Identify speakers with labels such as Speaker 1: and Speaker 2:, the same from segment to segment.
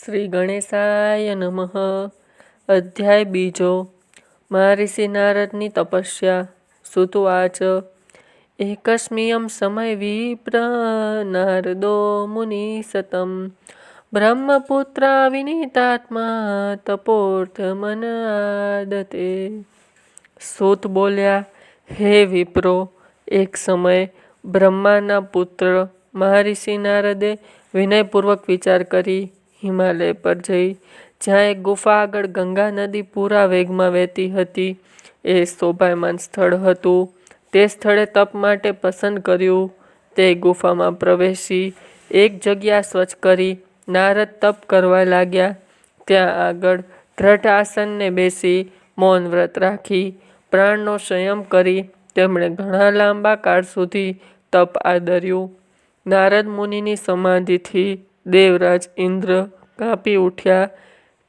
Speaker 1: શ્રી ગણેશાય નમઃ. અધ્યાય બીજો. મહર્ષિ નારદની તપસ્યા. સુતવાચ. એકસ્મિયં સમય વિપ્ર નારદો મુનિ સતમ બ્રહ્મપુત્રા વિનીતાત્મા તપોર્થમન આદતે. સૂત બોલ્યા, હે વિપ્રો, એક સમય બ્રહ્માના પુત્ર મહર્ષિ નારદે વિનયપૂર્વક વિચાર કરી હિમાલય પર જઈ જ્યાં એક ગુફા આગળ ગંગા નદી પૂરા વેગમાં વહેતી હતી એ શોભાયમાન સ્થળ હતું. તે સ્થળે તપ માટે પસંદ કર્યું. તે ગુફામાં પ્રવેશી એક જગ્યા સ્વચ્છ કરી નારદ તપ કરવા લાગ્યા. ત્યાં આગળ દ્રઢ આસનને બેસી મૌન વ્રત રાખી પ્રાણનો સંયમ કરી તેમણે ઘણા લાંબા કાળ સુધી તપ આદર્યું. નારદ મુનિની સમાધિથી દેવરાજ ઇન્દ્ર કાંપી ઉઠ્યા.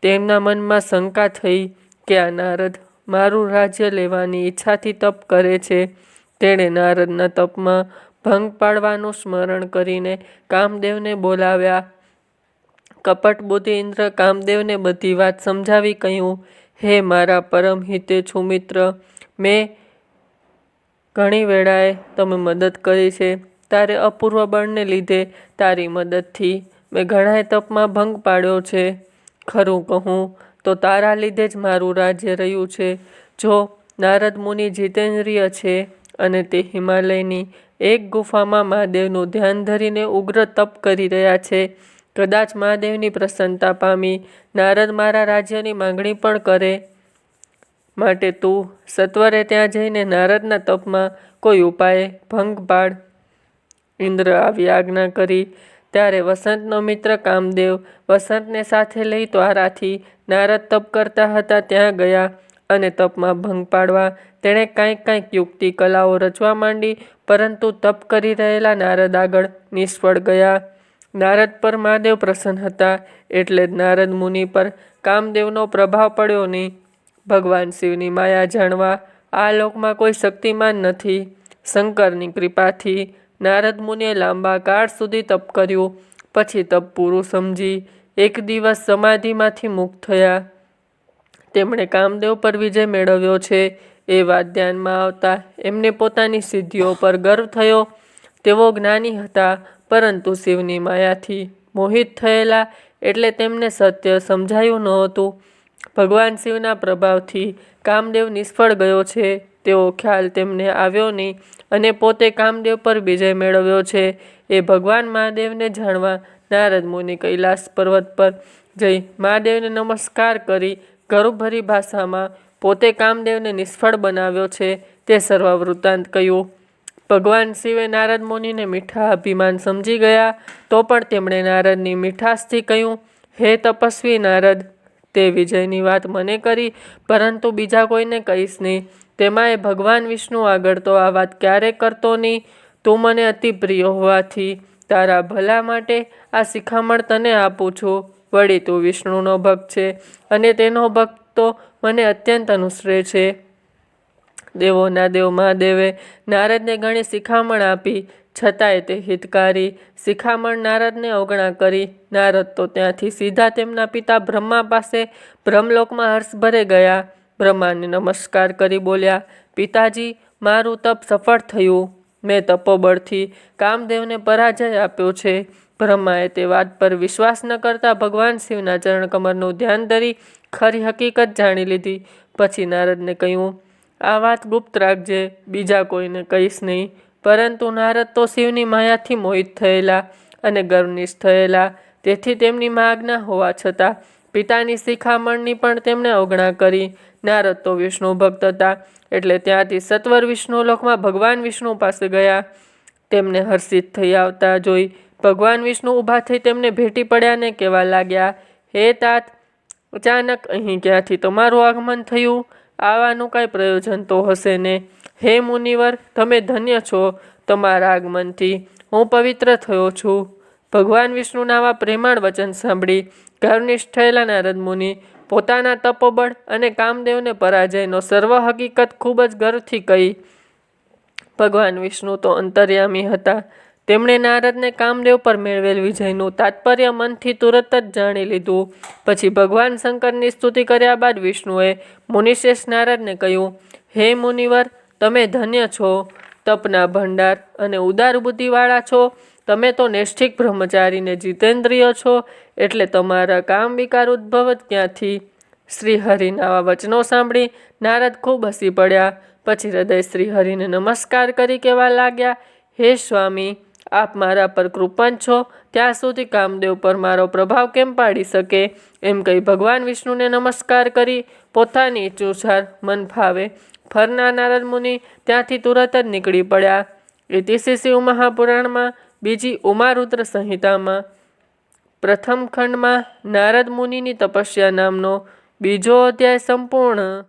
Speaker 1: તેમના મનમાં શંકા થઈ કે આ નારદ મારું રાજ્ય લેવાની ઈચ્છાથી તપ કરે છે. તેણે નારદના તપમાં ભંગ પાડવાનું સ્મરણ કરીને કામદેવને બોલાવ્યા. કપટ બુદ્ધિ ઇન્દ્ર કામદેવને બધી વાત સમજાવી કહ્યું, હે મારા પરમ હિતેચ્છુ મિત્ર, મેં ઘણી વેળાએ તમે મદદ કરી છે. તારે અપૂર્વ બળને લીધે તારી મદદથી મેં ઘણાય તપમાં ભંગ પાડ્યો છે. ખરું કહું તો તારા લીધે જ મારું રાજ્ય રહ્યું છે. જો નારદ મુનિ જીતેન્દ્રિય છે અને તે હિમાલયની એક ગુફામાં મહાદેવનું ધ્યાન ધરીને ઉગ્ર તપ કરી રહ્યા છે. કદાચ મહાદેવની પ્રસન્નતા પામી નારદ મારા રાજ્યની માંગણી પણ કરે. માટે તું સત્વરે ત્યાં જઈને નારદના તપમાં કોઈ ઉપાયે ભંગ પાડ. ઇન્દ્ર આવી આજ્ઞા કરી. ત્યારે વસંતનો મિત્ર કામદેવ વસંતને સાથે લઈ દ્વારાથી નારદ તપ કરતા હતા ત્યાં ગયા અને તપમાં ભંગ પાડવા તેણે કાંઈક યુક્તિ કલાઓ રચવા માંડી, પરંતુ તપ કરી રહેલા નારદ આગળ નિષ્ફળ ગયા. નારદ પર મહાદેવ પ્રસન્ન હતા એટલે જ નારદ મુનિ પર કામદેવનો પ્રભાવ પડ્યો નહીં. ભગવાન શિવની માયા જાણવા આ લોકમાં કોઈ શક્તિમાન નથી. શંકરની કૃપાથી નારદ મુનિએ લાંબા કાળ સુધી તપ કર્યું. પછી તપ પૂરું સમજી એક દિવસ સમાધિમાંથી મુક્ત થયા. તેમણે કામદેવ પર વિજય મેળવ્યો છે એ વાત ધ્યાનમાં આવતા એમને પોતાની સિદ્ધિઓ પર ગર્વ થયો. તેઓ જ્ઞાની હતા, પરંતુ શિવની માયાથી મોહિત થયેલા એટલે તેમને સત્ય સમજાયું નહોતું. ભગવાન શિવના પ્રભાવથી કામદેવ નિષ્ફળ ગયો છે તેવો ખ્યાલ તેમને આવ્યો નહીં અને પોતે કામદેવ પર વિજય મેળવ્યો છે એ ભગવાન મહાદેવને જાણવા નારદ મુનિ કૈલાસ પર્વત પર જઈ મહાદેવને નમસ્કાર કરી ગર્વભરી ભાષામાં પોતે કામદેવને નિષ્ફળ બનાવ્યો છે તે સર્વ વૃત્તાંત કહ્યું. ભગવાન શિવે નારદ મુનિને મીઠા અભિમાન સમજી ગયા તો પણ તેમણે નારદની મીઠાશથી કહ્યું, હે તપસ્વી નારદ, તે વિજયની વાત મને કરી, પરંતુ બીજા કોઈને કહીશ નહીં. તેમાંય ભગવાન વિષ્ણુ આગળ તો આ વાત ક્યારે કરતો નહીં. તું મને અતિ પ્રિય હોવાથી તારા ભલા માટે આ શિખામણ તને આપું છું. વળી તું વિષ્ણુનો ભક્ત છે અને તેનો ભક્ત તો મને અત્યંત અનુસરે છે. દેવોના દેવ મહાદેવે નારદને ઘણી શિખામણ આપી, છતાંય તે હિતકારી શિખામણ નારદને અવગણા કરી. નારદ તો ત્યાંથી સીધા તેમના પિતા બ્રહ્મા પાસે બ્રહ્મલોકમાં હર્ષભરે ગયા. બ્રહ્માને નમસ્કાર કરી બોલ્યા, પિતાજી, મારું તપ સફળ થયું. મેં તપોબળથી કામદેવને પરાજય આપ્યો છે. બ્રહ્માએ તે વાત પર વિશ્વાસ ન કરતા ભગવાન શિવના ચરણકમળનું ધ્યાન ધરી ખરી હકીકત જાણી લીધી. પછી નારદને કહ્યું, આ વાત ગુપ્ત રાખજે, બીજા કોઈને કહીશ નહીં. પરંતુ નારદ તો શિવની માયાથી મોહિત થયેલા અને ગર્વનિષ્ઠ થયેલા, તેથી તેમની આજ્ઞા હોવા છતાં પિતાની શિખામણની પણ તેમણે અવગણા કરી. નારદ તો વિષ્ણુ ભક્ત હતા એટલે ત્યાંથી સત્વર વિષ્ણુલોકમાં ભગવાન વિષ્ણુ પાસે ગયા. તેમને હર્ષિત થઈ આવતા જોઈ ભગવાન વિષ્ણુ ઊભા થઈ તેમને ભેટી પડ્યા ને કહેવા લાગ્યા, હે તાત, અચાનક અહીં ક્યાંથી તમારું આગમન થયું? આવવાનું કાંઈ પ્રયોજન તો હશે ને? હે મુનિવર, તમે ધન્ય છો. તમારા આગમનથી હું પવિત્ર થયો છું. ભગવાન વિષ્ણુના આવા પ્રેમાળ વચન સાંભળી ગર્વનિષ્ઠ થયેલા નારદ મુનિ પોતાના તપોબળ અને કામદેવને પરાજયનો સર્વ હકીકત ખૂબ જ ગર્વથી કહી. ભગવાન વિષ્ણુ તો અંતર્યામી હતા, તેમણે નારદને કામદેવ પર મેળવેલ વિજયનું તાત્પર્ય મનથી તુરત જ જાણી લીધું. પછી ભગવાન શંકરની સ્તુતિ કર્યા બાદ વિષ્ણુએ મુનિશ્રેષ્ઠ નારદને કહ્યું, હે મુનિવર, તમે ધન્ય છો, તપના ભંડાર અને ઉદાર બુદ્ધિવાળા છો. તમે તો નૈષ્ઠિક બ્રહ્મચારીને જીતેન્દ્રિય છો, એટલે તમારા કામ વિકાર ઉદ્ભવ જ ક્યાંથી? શ્રી હરિના આવા વચનો સાંભળી નારદ ખૂબ હસી પડ્યા. પછી હૃદય શ્રી હરિને નમસ્કાર કરી કહેવા લાગ્યા, હે સ્વામી, આપ મારા પર કૃપણ છો, ત્યાં સુધી કામદેવ પર મારો પ્રભાવ કેમ પાડી શકે? એમ કહી ભગવાન વિષ્ણુને નમસ્કાર કરી પોતાની ઈચ્છાનુસાર મન ફાવે ફરનાર નારદ મુનિ ત્યાંથી તુરત જ નીકળી પડ્યા. ઇતિશ્રી શિવ મહાપુરાણમાં બીજી ઉમારુદ્ર સંહિતામાં પ્રથમ ખંડમાં નારદ મુનિની તપસ્યા નામનો બીજો અધ્યાય સંપૂર્ણ.